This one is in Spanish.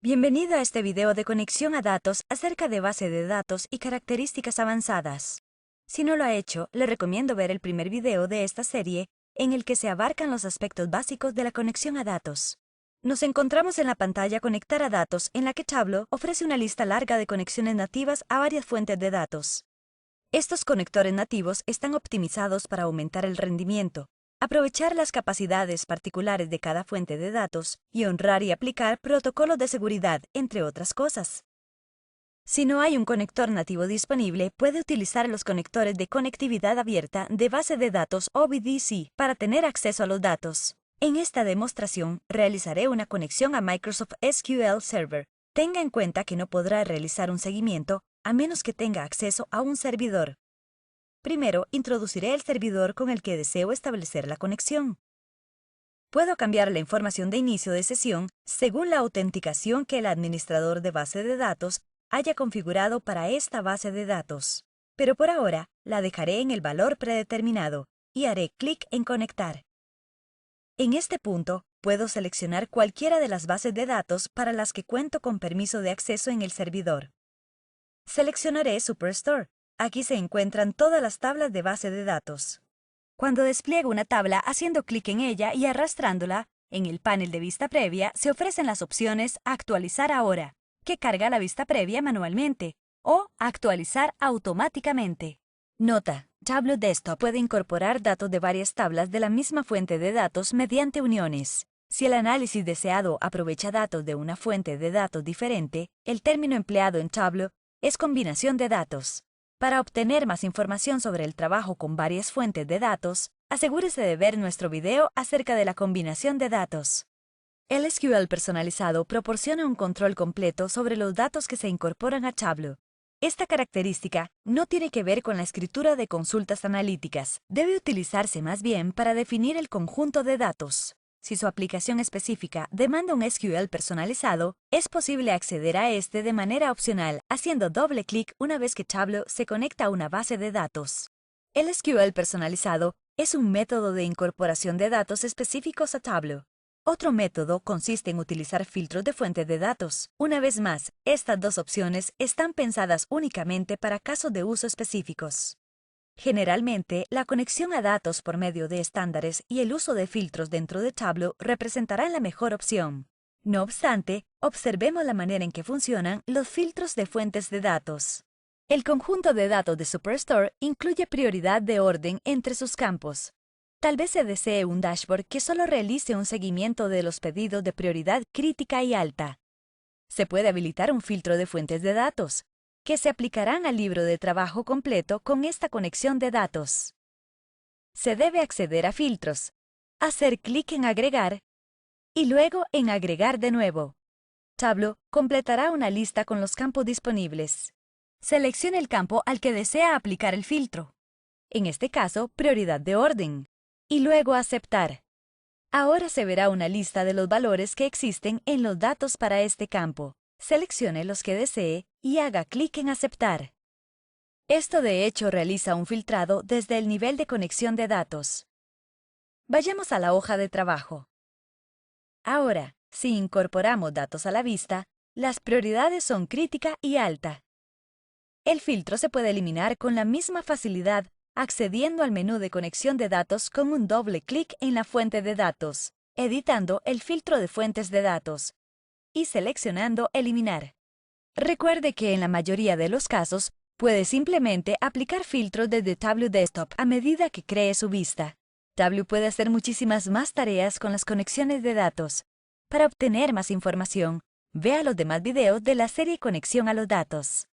Bienvenido a este video de conexión a datos acerca de base de datos y características avanzadas. Si no lo ha hecho, le recomiendo ver el primer video de esta serie en el que se abarcan los aspectos básicos de la conexión a datos. Nos encontramos en la pantalla Conectar a datos, en la que Tableau ofrece una lista larga de conexiones nativas a varias fuentes de datos. Estos conectores nativos están optimizados para aumentar el rendimiento, aprovechar las capacidades particulares de cada fuente de datos y honrar y aplicar protocolos de seguridad, entre otras cosas. Si no hay un conector nativo disponible, puede utilizar los conectores de conectividad abierta de base de datos OBDC para tener acceso a los datos. En esta demostración, realizaré una conexión a Microsoft SQL Server. Tenga en cuenta que no podrá realizar un seguimiento a menos que tenga acceso a un servidor. Primero, introduciré el servidor con el que deseo establecer la conexión. Puedo cambiar la información de inicio de sesión según la autenticación que el administrador de base de datos haya configurado para esta base de datos. Pero por ahora, la dejaré en el valor predeterminado y haré clic en Conectar. En este punto, puedo seleccionar cualquiera de las bases de datos para las que cuento con permiso de acceso en el servidor. Seleccionaré Superstore. Aquí se encuentran todas las tablas de base de datos. Cuando despliego una tabla haciendo clic en ella y arrastrándola, en el panel de vista previa se ofrecen las opciones Actualizar ahora, que carga la vista previa manualmente, o Actualizar automáticamente. Nota: Tableau Desktop puede incorporar datos de varias tablas de la misma fuente de datos mediante uniones. Si el análisis deseado aprovecha datos de una fuente de datos diferente, el término empleado en Tableau es combinación de datos. Para obtener más información sobre el trabajo con varias fuentes de datos, asegúrese de ver nuestro video acerca de la combinación de datos. El SQL personalizado proporciona un control completo sobre los datos que se incorporan a Tableau. Esta característica no tiene que ver con la escritura de consultas analíticas, debe utilizarse más bien para definir el conjunto de datos. Si su aplicación específica demanda un SQL personalizado, es posible acceder a este de manera opcional haciendo doble clic una vez que Tableau se conecta a una base de datos. El SQL personalizado es un método de incorporación de datos específicos a Tableau. Otro método consiste en utilizar filtros de fuentes de datos. Una vez más, estas dos opciones están pensadas únicamente para casos de uso específicos. Generalmente, la conexión a datos por medio de estándares y el uso de filtros dentro de Tableau representarán la mejor opción. No obstante, observemos la manera en que funcionan los filtros de fuentes de datos. El conjunto de datos de Superstore incluye prioridad de orden entre sus campos. Tal vez se desee un dashboard que solo realice un seguimiento de los pedidos de prioridad crítica y alta. Se puede habilitar un filtro de fuentes de datos, que se aplicarán al libro de trabajo completo con esta conexión de datos. Se debe acceder a Filtros, hacer clic en Agregar y luego en Agregar de nuevo. Tableau completará una lista con los campos disponibles. Seleccione el campo al que desea aplicar el filtro, en este caso, prioridad de orden, y luego Aceptar. Ahora se verá una lista de los valores que existen en los datos para este campo. Seleccione los que desee y haga clic en Aceptar. Esto de hecho realiza un filtrado desde el nivel de conexión de datos. Vayamos a la hoja de trabajo. Ahora, si incorporamos datos a la vista, las prioridades son crítica y alta. El filtro se puede eliminar con la misma facilidad accediendo al menú de conexión de datos con un doble clic en la fuente de datos, editando el filtro de fuentes de datos y seleccionando Eliminar. Recuerde que en la mayoría de los casos, puede simplemente aplicar filtros desde Tableau Desktop a medida que cree su vista. Tableau puede hacer muchísimas más tareas con las conexiones de datos. Para obtener más información, vea los demás videos de la serie Conexión a los datos.